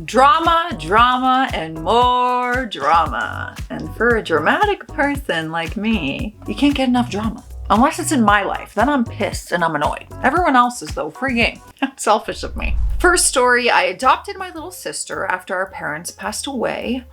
Drama, drama, and more drama. And for a dramatic person like me, you can't get enough drama. Unless it's in my life, then I'm pissed and I'm annoyed. Everyone else is though, freaking selfish of me. First story, I adopted my little sister after our parents passed away.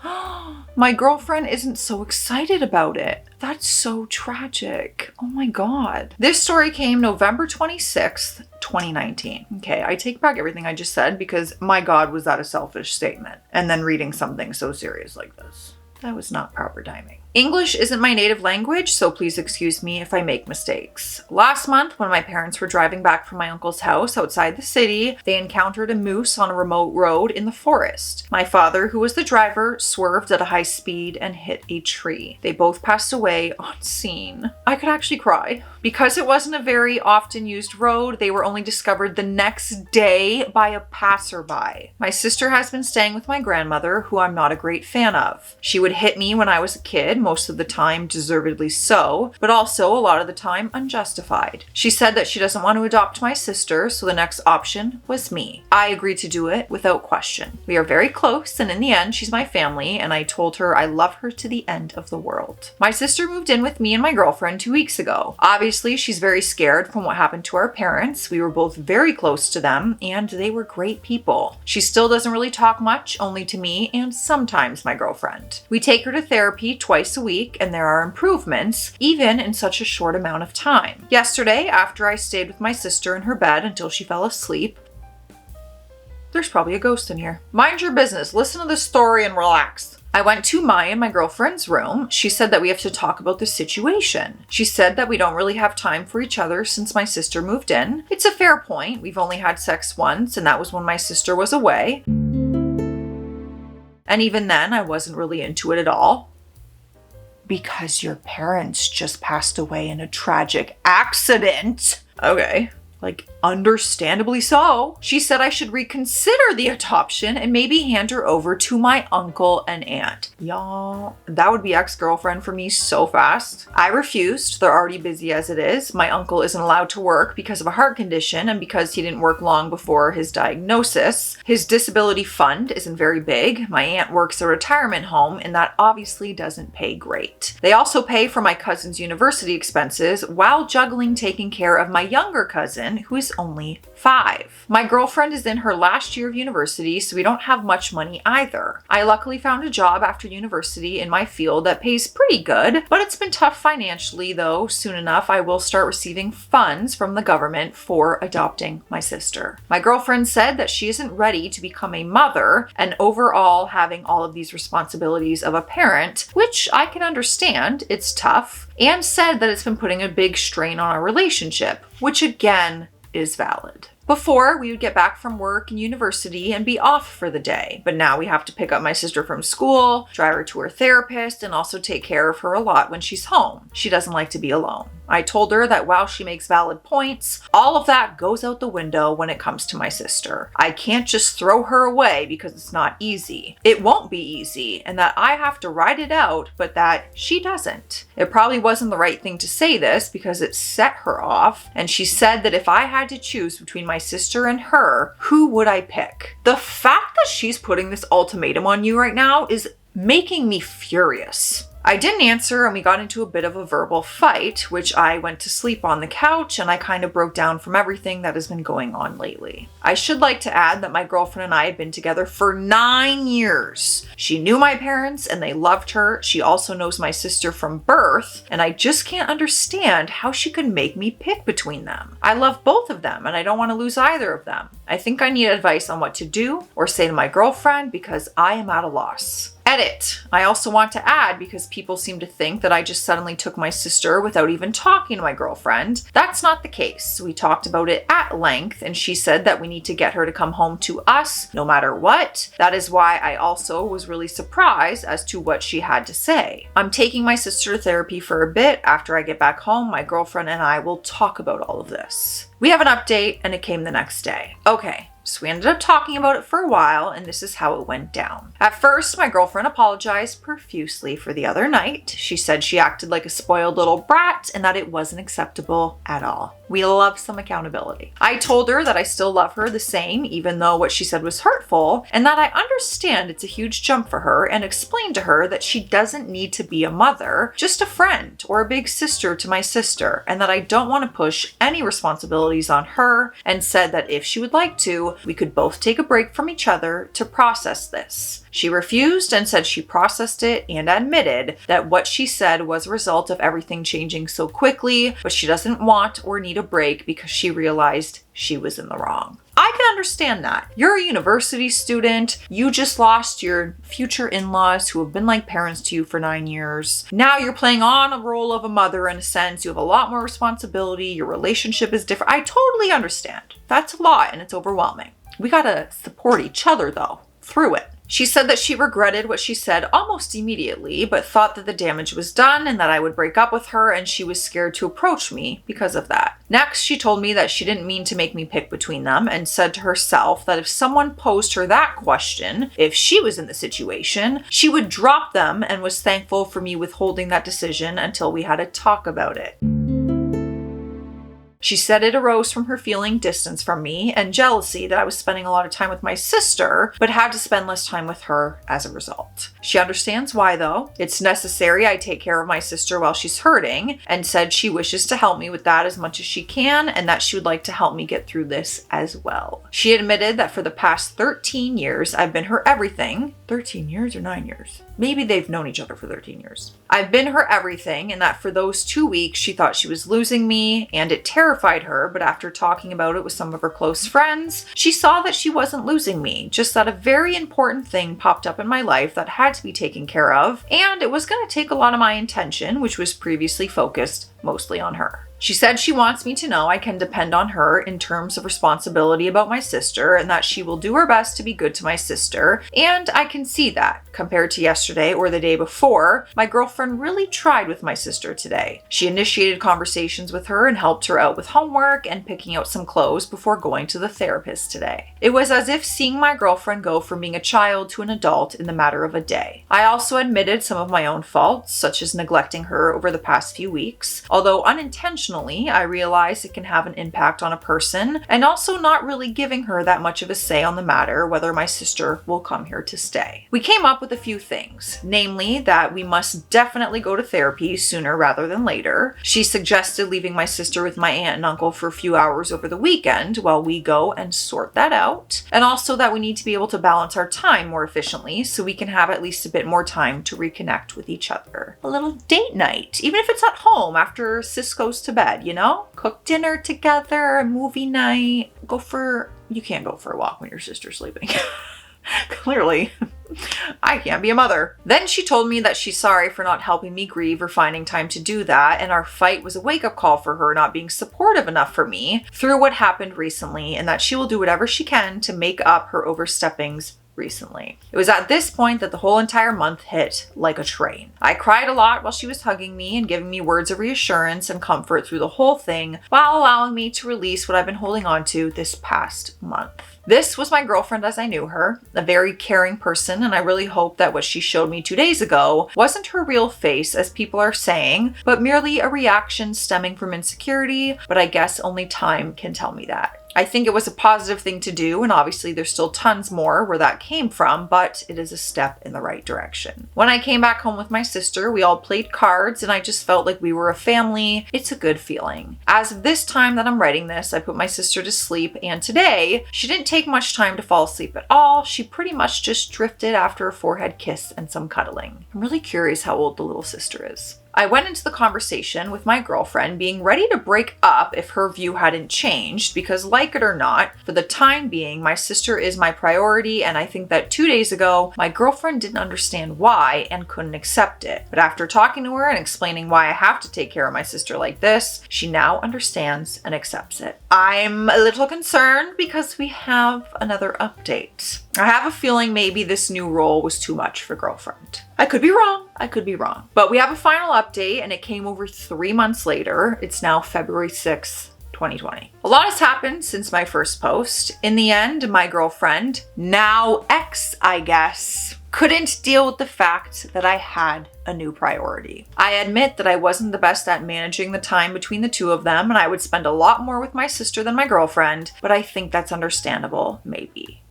My girlfriend isn't so excited about it. That's so tragic. Oh my God. This story came November 26th, 2019. Okay, I take back everything I just said because my God, was that a selfish statement. And then reading something so serious like this. That was not proper timing. English isn't my native language, so please excuse me if I make mistakes. Last month, when my parents were driving back from my uncle's house outside the city, they encountered a moose on a remote road in the forest. My father, who was the driver, swerved at a high speed and hit a tree. They both passed away on scene. I could actually cry. Because it wasn't a very often used road, they were only discovered the next day by a passerby. My sister has been staying with my grandmother, who I'm not a great fan of. She would hit me when I was a kid, most of the time deservedly so, but also a lot of the time unjustified. She said that she doesn't want to adopt my sister, so the next option was me. I agreed to do it without question. We are very close, and in the end, she's my family, and I told her I love her to the end of the world. My sister moved in with me and my girlfriend 2 weeks ago. Obviously, she's very scared from what happened to our parents. We were both very close to them, and they were great people. She still doesn't really talk much, only to me and sometimes my girlfriend. We take her to therapy twice a week, and there are improvements, even in such a short amount of time. Yesterday, after I stayed with my sister in her bed until she fell asleep, there's probably a ghost in here. Mind your business, listen to the story and relax. I went to my girlfriend's room. She said that we have to talk about the situation. She said that we don't really have time for each other since my sister moved in. It's a fair point. We've only had sex once, and that was when my sister was away. And even then, I wasn't really into it at all. Because your parents just passed away in a tragic accident. Okay. Like, understandably so. She said I should reconsider the adoption and maybe hand her over to my uncle and aunt. Y'all, that would be ex-girlfriend for me so fast. I refused. They're already busy as it is. My uncle isn't allowed to work because of a heart condition and because he didn't work long before his diagnosis. His disability fund isn't very big. My aunt works at a retirement home and that obviously doesn't pay great. They also pay for my cousin's university expenses while juggling taking care of my younger cousin, who is only 5. My girlfriend is in her last year of university, so we don't have much money either. I luckily found a job after university in my field that pays pretty good, but it's been tough financially though. Soon enough, I will start receiving funds from the government for adopting my sister. My girlfriend said that she isn't ready to become a mother and overall having all of these responsibilities of a parent, which I can understand. It's tough. And said that it's been putting a big strain on our relationship, which again is valid. Before, we would get back from work and university and be off for the day. But now we have to pick up my sister from school, drive her to her therapist, and also take care of her a lot when she's home. She doesn't like to be alone. I told her that while she makes valid points, all of that goes out the window when it comes to my sister. I can't just throw her away because it's not easy. It won't be easy, and that I have to ride it out, but that she doesn't. It probably wasn't the right thing to say this because it set her off, and she said that if I had to choose between my sister and her, who would I pick? The fact that she's putting this ultimatum on you right now is making me furious. I didn't answer and we got into a bit of a verbal fight, which I went to sleep on the couch and I kind of broke down from everything that has been going on lately. I should like to add that my girlfriend and I have been together for 9 years. She knew my parents and they loved her. She also knows my sister from birth, and I just can't understand how she could make me pick between them. I love both of them and I don't want to lose either of them. I think I need advice on what to do or say to my girlfriend because I am at a loss. Edit. I also want to add, because people seem to think that I just suddenly took my sister without even talking to my girlfriend. That's not the case. We talked about it at length and she said that we need to get her to come home to us no matter what. That is why I also was really surprised as to what she had to say. I'm taking my sister to therapy for a bit. After I get back home, my girlfriend and I will talk about all of this. We have an update and it came the next day. Okay. So we ended up talking about it for a while, and this is how it went down. At first, my girlfriend apologized profusely for the other night. She said she acted like a spoiled little brat and that it wasn't acceptable at all. We love some accountability. I told her that I still love her the same, even though what she said was hurtful, and that I understand it's a huge jump for her, and explained to her that she doesn't need to be a mother, just a friend or a big sister to my sister, and that I don't want to push any responsibilities on her, and said that if she would like to, we could both take a break from each other to process this. She refused and said she processed it and admitted that what she said was a result of everything changing so quickly, but she doesn't want or need a break because she realized she was in the wrong. I can understand that. You're a university student. You just lost your future in-laws who have been like parents to you for 9 years. Now you're playing on a role of a mother in a sense. You have a lot more responsibility. Your relationship is different. I totally understand. That's a lot and it's overwhelming. We gotta support each other though, through it. She said that she regretted what she said almost immediately, but thought that the damage was done and that I would break up with her, and she was scared to approach me because of that. Next, she told me that she didn't mean to make me pick between them, and said to herself that if someone posed her that question, if she was in the situation, she would drop them, and was thankful for me withholding that decision until we had a talk about it. She said it arose from her feeling distance from me and jealousy that I was spending a lot of time with my sister, but had to spend less time with her as a result. She understands why though. It's necessary I take care of my sister while she's hurting, and said she wishes to help me with that as much as she can, and that she would like to help me get through this as well. She admitted that for the past 13 years, I've been her everything. 13 years or 9 years? Maybe they've known each other for 13 years. I've been her everything, and that for those 2 weeks, she thought she was losing me, and it terrified her, but after talking about it with some of her close friends, she saw that she wasn't losing me, just that a very important thing popped up in my life that had to be taken care of, and it was going to take a lot of my attention, which was previously focused mostly on her. She said she wants me to know I can depend on her in terms of responsibility about my sister, and that she will do her best to be good to my sister, and I can see that. Compared to yesterday or the day before, my girlfriend really tried with my sister today. She initiated conversations with her and helped her out with homework and picking out some clothes before going to the therapist today. It was as if seeing my girlfriend go from being a child to an adult in the matter of a day. I also admitted some of my own faults, such as neglecting her over the past few weeks, although unintentionally, I realize it can have an impact on a person, and also not really giving her that much of a say on the matter whether my sister will come here to stay. We came up with a few things, namely that we must definitely go to therapy sooner rather than later. She suggested leaving my sister with my aunt and uncle for a few hours over the weekend while we go and sort that out, and also that we need to be able to balance our time more efficiently so we can have at least a bit more time to reconnect with each other. A little date night, even if it's at home after sis goes to bed, you know? Cook dinner together, a movie night, you can't go for a walk when your sister's sleeping. Clearly, I can't be a mother. Then she told me that she's sorry for not helping me grieve or finding time to do that, and our fight was a wake-up call for her not being supportive enough for me through what happened recently, and that she will do whatever she can to make up her oversteppings recently. It was at this point that the whole entire month hit like a train. I cried a lot while she was hugging me and giving me words of reassurance and comfort through the whole thing, while allowing me to release what I've been holding on to this past month. This was my girlfriend as I knew her, a very caring person, and I really hope that what she showed me 2 days ago wasn't her real face, as people are saying, but merely a reaction stemming from insecurity, but I guess only time can tell me that. I think it was a positive thing to do, and obviously there's still tons more where that came from, but it is a step in the right direction. When I came back home with my sister, we all played cards, and I just felt like we were a family. It's a good feeling. As of this time that I'm writing this, I put my sister to sleep, and today, she didn't take much time to fall asleep at all. She pretty much just drifted after a forehead kiss and some cuddling. I'm really curious how old the little sister is. I went into the conversation with my girlfriend being ready to break up if her view hadn't changed, because like it or not, for the time being, my sister is my priority, and I think that 2 days ago, my girlfriend didn't understand why and couldn't accept it. But after talking to her and explaining why I have to take care of my sister like this, she now understands and accepts it. I'm a little concerned because we have another update. I have a feeling maybe this new role was too much for girlfriend. I could be wrong. But we have a final update, and it came over 3 months later. It's now February 6th, 2020. A lot has happened since my first post. In the end, my girlfriend, now ex, I guess, couldn't deal with the fact that I had a new priority. I admit that I wasn't the best at managing the time between the two of them, and I would spend a lot more with my sister than my girlfriend, but I think that's understandable, maybe.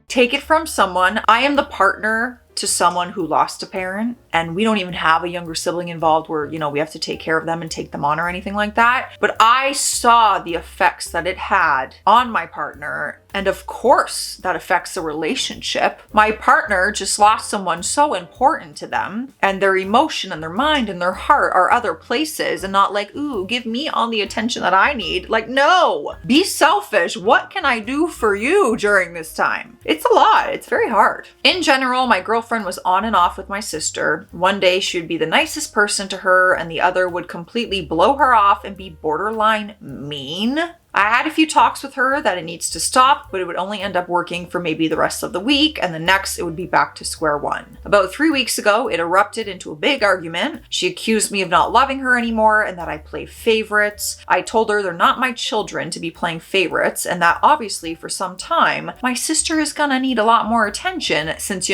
Take it from someone. I am the partner to someone who lost a parent, and we don't even have a younger sibling involved where, we have to take care of them and take them on or anything like that. But I saw the effects that it had on my partner. And of course, that affects the relationship. My partner just lost someone so important to them, and their emotion and their mind and their heart are other places, and not like, ooh, give me all the attention that I need. Like, no, be selfish. What can I do for you during this time? It's a lot. It's very hard. In general, my girlfriend was on and off with my sister. One day she would be the nicest person to her, and the other would completely blow her off and be borderline mean. I had a few talks with her that it needs to stop, but it would only end up working for maybe the rest of the week, and the next it would be back to square one. About 3 weeks ago, it erupted into a big argument. She accused me of not loving her anymore and that I play favorites. I told her they're not my children to be playing favorites, and that obviously for some time, my sister is gonna need a lot more attention since,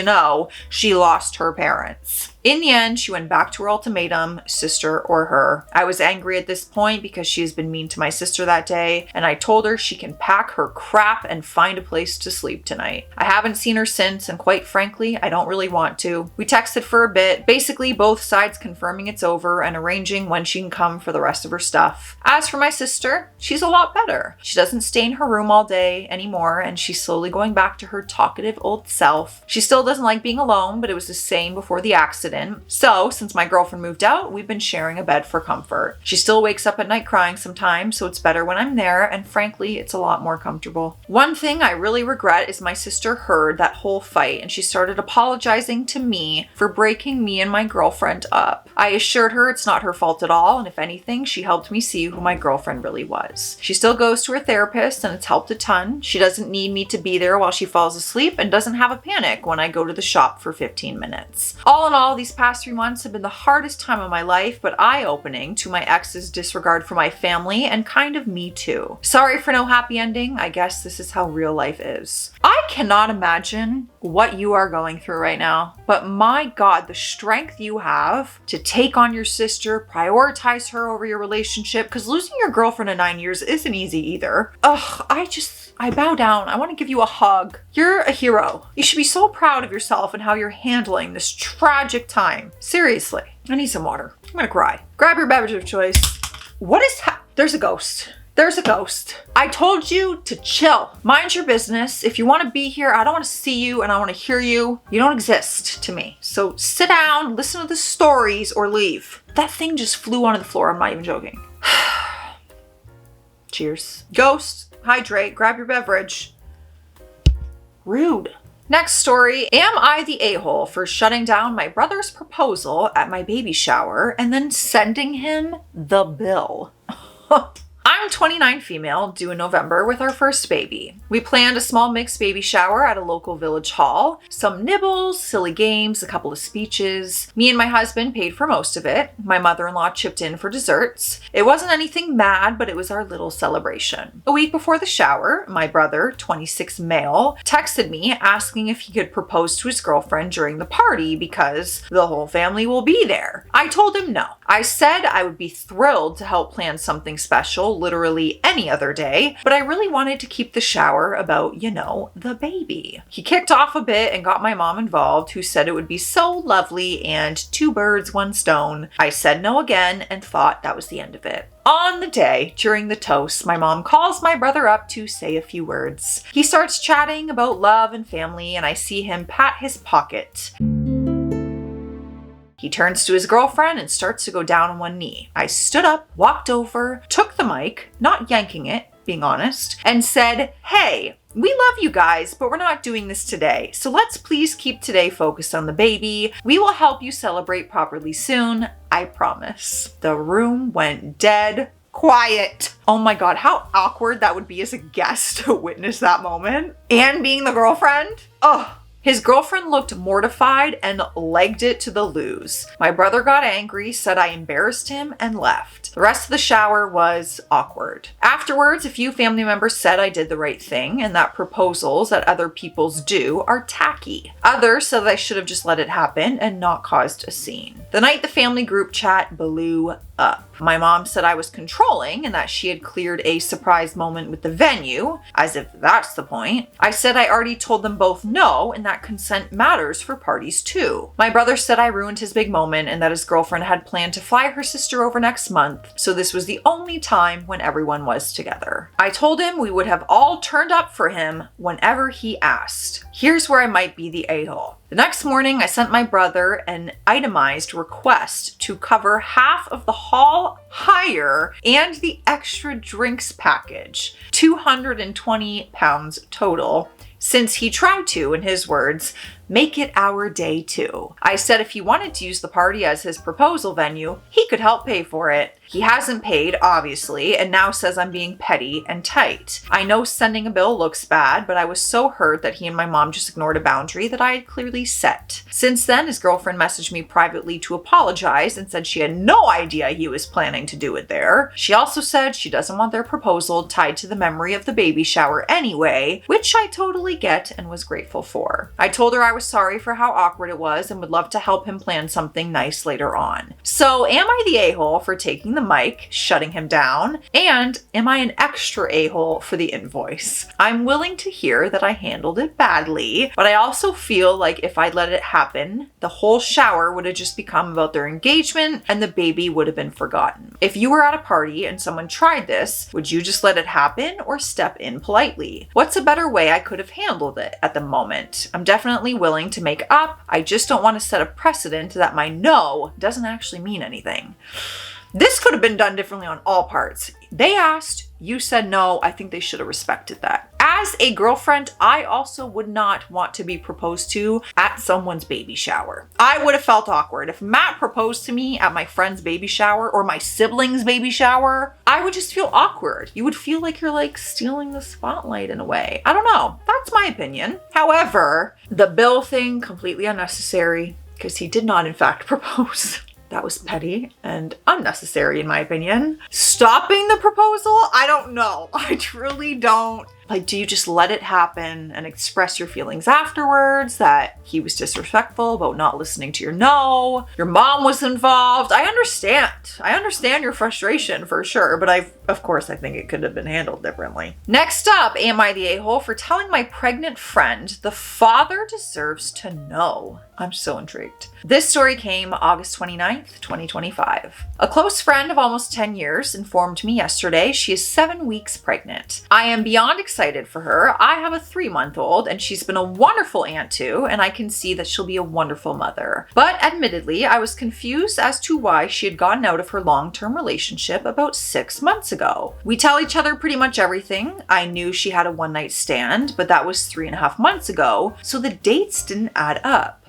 she lost her parents. In the end, she went back to her ultimatum, sister or her. I was angry at this point because she has been mean to my sister that day, and I told her she can pack her crap and find a place to sleep tonight. I haven't seen her since, and quite frankly, I don't really want to. We texted for a bit, basically both sides confirming it's over and arranging when she can come for the rest of her stuff. As for my sister, she's a lot better. She doesn't stay in her room all day anymore, and she's slowly going back to her talkative old self. She still doesn't like being alone, but it was the same before the accident. So, since my girlfriend moved out, we've been sharing a bed for comfort. She still wakes up at night crying sometimes, so it's better when I'm there, and frankly, it's a lot more comfortable. One thing I really regret is my sister heard that whole fight, and she started apologizing to me for breaking me and my girlfriend up. I assured her it's not her fault at all, and if anything, she helped me see who my girlfriend really was. She still goes to her therapist, and it's helped a ton. She doesn't need me to be there while she falls asleep, and doesn't have a panic when I go to the shop for 15 minutes. All in all, these past 3 months have been the hardest time of my life, but eye-opening to my ex's disregard for my family and kind of me too. Sorry for no happy ending. I guess this is how real life is. I cannot imagine what you are going through right now, but my God, the strength you have to take on your sister, prioritize her over your relationship, because losing your girlfriend in 9 years isn't easy either. Ugh, I bow down. I want to give you a hug. You're a hero. You should be so proud of yourself and how you're handling this tragic time. Seriously. I need some water. I'm gonna cry. Grab your beverage of choice. What is There's a ghost. There's a ghost. I told you to chill. Mind your business. If you want to be here, I don't want to see you and I want to hear you. You don't exist to me. So sit down, listen to the stories, or leave. That thing just flew onto the floor. I'm not even joking. Cheers. Ghost, hydrate, grab your beverage. Rude. Next story. Am I the a-hole for shutting down my brother's proposal at my baby shower and then sending him the bill? I'm 29 female, due in November with our first baby. We planned a small mixed baby shower at a local village hall. Some nibbles, silly games, a couple of speeches. Me and my husband paid for most of it. My mother-in-law chipped in for desserts. It wasn't anything mad, but it was our little celebration. A week before the shower, my brother, 26 male, texted me asking if he could propose to his girlfriend during the party because the whole family will be there. I told him no. I said I would be thrilled to help plan something special literally any other day, but I really wanted to keep the shower about, the baby. He kicked off a bit and got my mom involved, who said it would be so lovely and 2 birds, 1 stone. I said no again and thought that was the end of it. On the day, during the toast, my mom calls my brother up to say a few words. He starts chatting about love and family, and I see him pat his pocket. He turns to his girlfriend and starts to go down on one knee. I stood up, walked over, took the mic, not yanking it, being honest, and said, "Hey, we love you guys, but we're not doing this today. So let's please keep today focused on the baby. We will help you celebrate properly soon. I promise." The room went dead quiet. Oh my God, how awkward that would be as a guest to witness that moment. And being the girlfriend. Oh. His girlfriend looked mortified and legged it to the lose. My brother got angry, said I embarrassed him, and left. The rest of the shower was awkward. Afterwards, a few family members said I did the right thing and that proposals that other people's do are tacky. Others said I should have just let it happen and not caused a scene. The night the family group chat blew up. My mom said I was controlling and that she had cleared a surprise moment with the venue, as if that's the point. I said I already told them both no and that consent matters for parties too. My brother said I ruined his big moment and that his girlfriend had planned to fly her sister over next month, so this was the only time when everyone was together. I told him we would have all turned up for him whenever he asked. Here's where I might be the a-hole. The next morning, I sent my brother an itemized request to cover half of the hall hire and the extra drinks package, 220 pounds total, since he tried to, in his words, make it our day too. I said if he wanted to use the party as his proposal venue, he could help pay for it. He hasn't paid, obviously, and now says I'm being petty and tight. I know sending a bill looks bad, but I was so hurt that he and my mom just ignored a boundary that I had clearly set. Since then, his girlfriend messaged me privately to apologize and said she had no idea he was planning to do it there. She also said she doesn't want their proposal tied to the memory of the baby shower anyway, which I totally get and was grateful for. I told her I was sorry for how awkward it was and would love to help him plan something nice later on. So am I the a-hole for taking the mic, shutting him down? And am I an extra a-hole for the invoice? I'm willing to hear that I handled it badly, but I also feel like if I'd let it happen, the whole shower would have just become about their engagement and the baby would have been forgotten. If you were at a party and someone tried this, would you just let it happen or step in politely? What's a better way I could have handled it at the moment? I'm definitely willing to make up. I just don't want to set a precedent that my no doesn't actually mean anything. This could have been done differently on all parts. They asked, you said no. I think they should have respected that. As a girlfriend, I also would not want to be proposed to at someone's baby shower. I would have felt awkward. If Matt proposed to me at my friend's baby shower or my sibling's baby shower, I would just feel awkward. You would feel like you're like stealing the spotlight in a way. I don't know. That's my opinion. However, the bill thing, completely unnecessary because he did not in fact propose. That was petty and unnecessary in my opinion. Stopping the proposal? I don't know. I truly don't. Like, do you just let it happen and express your feelings afterwards that he was disrespectful about not listening to your no? Your mom was involved. I understand your frustration for sure, but of course I think it could have been handled differently. Next up, am I the a-hole for telling my pregnant friend the father deserves to know? I'm so intrigued. This story came August 29th, 2025. A close friend of almost 10 years informed me yesterday she is 7 weeks pregnant. I am beyond excited for her. I have a 3-month-old and she's been a wonderful aunt too, and I can see that she'll be a wonderful mother. But admittedly, I was confused as to why she had gotten out of her long-term relationship about 6 months ago. We tell each other pretty much everything. I knew she had a one-night stand, but that was 3.5 months ago, so the dates didn't add up.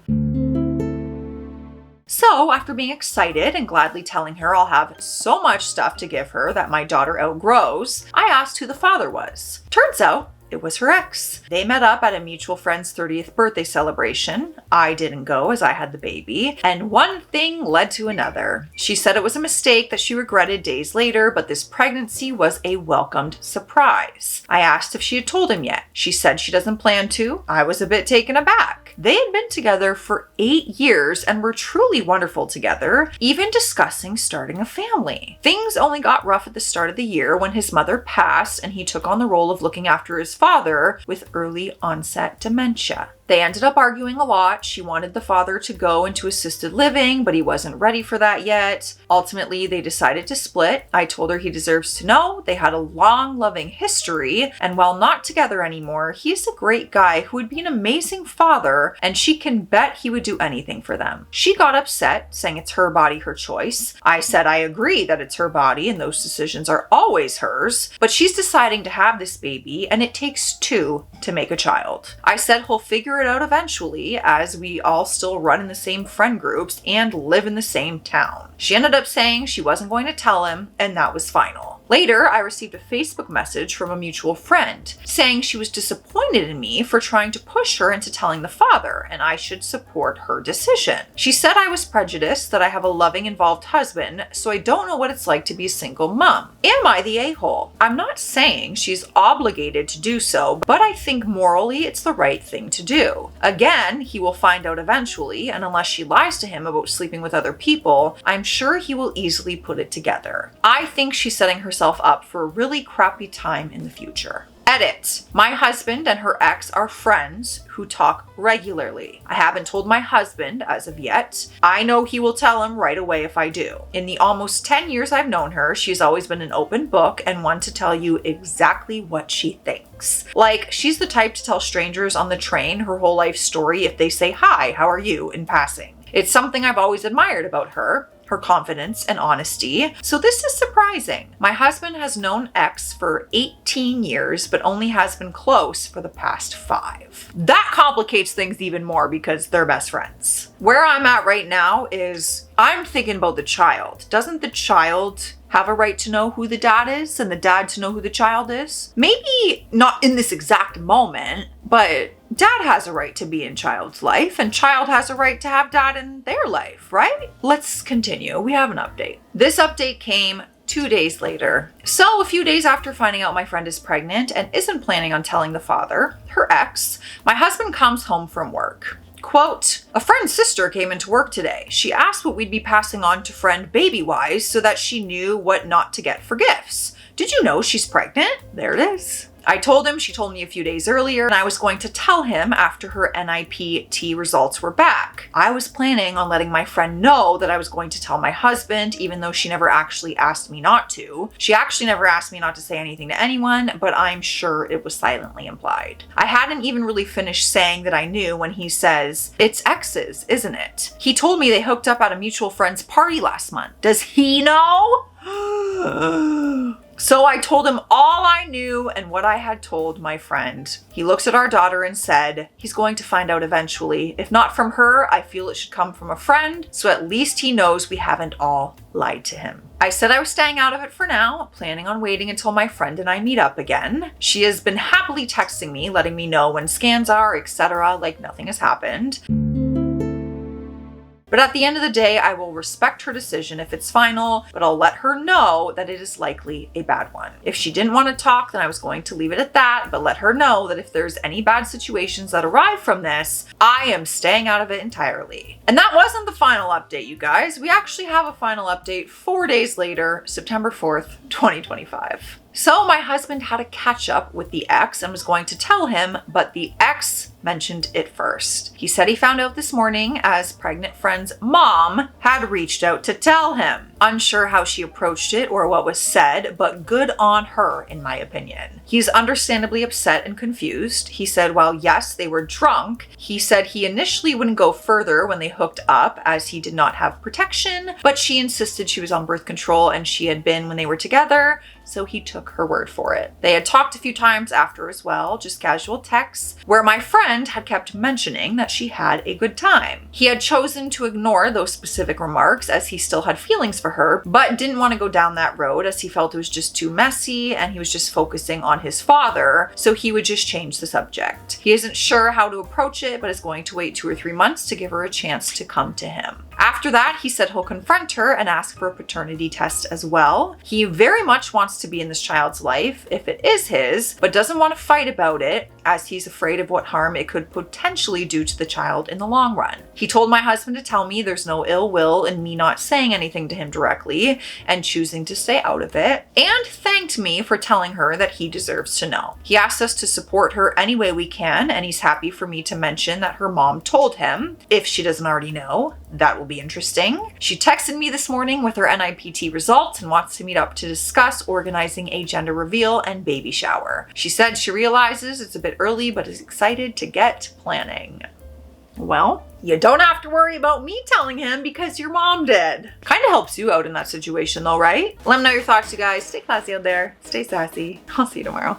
So after being excited and gladly telling her I'll have so much stuff to give her that my daughter outgrows, I asked who the father was. Turns out it was her ex. They met up at a mutual friend's 30th birthday celebration. I didn't go as I had the baby, and one thing led to another. She said it was a mistake that she regretted days later, but this pregnancy was a welcomed surprise. I asked if she had told him yet. She said she doesn't plan to. I was a bit taken aback. They had been together for 8 years and were truly wonderful together, even discussing starting a family. Things only got rough at the start of the year when his mother passed and he took on the role of looking after his father with early onset dementia. They ended up arguing a lot. She wanted the father to go into assisted living, but he wasn't ready for that yet. Ultimately, they decided to split. I told her he deserves to know. They had a long, loving history, and while not together anymore, he is a great guy who would be an amazing father, and she can bet he would do anything for them. She got upset, saying it's her body, her choice. I said I agree that it's her body and those decisions are always hers, but she's deciding to have this baby, and it takes 2 to make a child. I said he'll figure it out eventually, as we all still run in the same friend groups and live in the same town. She ended up saying she wasn't going to tell him, and that was final. Later, I received a Facebook message from a mutual friend saying she was disappointed in me for trying to push her into telling the father and I should support her decision. She said I was prejudiced, that I have a loving, involved husband, so I don't know what it's like to be a single mom. Am I the a-hole? I'm not saying she's obligated to do so, but I think morally it's the right thing to do. Again, he will find out eventually, and unless she lies to him about sleeping with other people, I'm sure he will easily put it together. I think she's setting herself up for a really crappy time in the future. Edit. My husband and her ex are friends who talk regularly. I haven't told my husband as of yet. I know he will tell him right away if I do. In the almost 10 years I've known her, she's always been an open book and one to tell you exactly what she thinks. Like, she's the type to tell strangers on the train her whole life story if they say, "Hi, how are you?" in passing. It's something I've always admired about her confidence and honesty. So this is surprising. My husband has known ex for 18 years, but only has been close for the past 5. That complicates things even more because they're best friends. Where I'm at right now is I'm thinking about the child. Doesn't the child have a right to know who the dad is and the dad to know who the child is? Maybe not in this exact moment, but dad has a right to be in child's life and child has a right to have dad in their life, right? Let's continue. We have an update. This update came 2 days later. So a few days after finding out my friend is pregnant and isn't planning on telling the father, her ex, my husband comes home from work. Quote, "A friend's sister came into work today. She asked what we'd be passing on to friend baby-wise so that she knew what not to get for gifts. Did you know she's pregnant?" There it is. I told him she told me a few days earlier and I was going to tell him after her NIPT results were back. I was planning on letting my friend know that I was going to tell my husband, even though she never actually asked me not to. She actually never asked me not to say anything to anyone, but I'm sure it was silently implied. I hadn't even really finished saying that I knew when he says, "It's exes, isn't it?" He told me they hooked up at a mutual friend's party last month. Does he know? So I told him all I knew and what I had told my friend. He looks at our daughter and said, he's going to find out eventually. If not from her, I feel it should come from a friend, so at least he knows we haven't all lied to him. I said I was staying out of it for now, planning on waiting until my friend and I meet up again. She has been happily texting me, letting me know when scans are, etc., like nothing has happened. But at the end of the day, I will respect her decision if it's final, but I'll let her know that it is likely a bad one. If she didn't want to talk, then I was going to leave it at that, but let her know that if there's any bad situations that arrive from this, I am staying out of it entirely. And that wasn't the final update, you guys. We actually have a final update 4 days later, September 4th, 2025. So my husband had a catch up with the ex and was going to tell him, but the ex mentioned it first. He said he found out this morning as pregnant friend's mom had reached out to tell him. Unsure how she approached it or what was said, but good on her in my opinion. He's understandably upset and confused. He said while yes, they were drunk, he said he initially wouldn't go further when they hooked up as he did not have protection, but she insisted she was on birth control and she had been when they were together, so he took her word for it. They had talked a few times after as well, just casual texts, where my friend had kept mentioning that she had a good time. He had chosen to ignore those specific remarks as he still had feelings for her, but didn't want to go down that road as he felt it was just too messy and he was just focusing on his father, so he would just change the subject. He isn't sure how to approach it, but is going to wait 2 or 3 months to give her a chance to come to him. After that, he said he'll confront her and ask for a paternity test as well. He very much wants to be in this child's life if it is his, but doesn't want to fight about it as he's afraid of what harm it could potentially do to the child in the long run. He told my husband to tell me there's no ill will in me not saying anything to him directly and choosing to stay out of it, and thanked me for telling her that he deserves to know. He asked us to support her any way we can, and he's happy for me to mention that her mom told him, if she doesn't already know. That will be interesting. She texted me this morning with her NIPT results and wants to meet up to discuss organizing a gender reveal and baby shower. She said she realizes it's a bit early, but is excited to get planning. Well, you don't have to worry about me telling him because your mom did. Kind of helps you out in that situation though, right? Let me know your thoughts, you guys. Stay classy out there. Stay sassy. I'll see you tomorrow.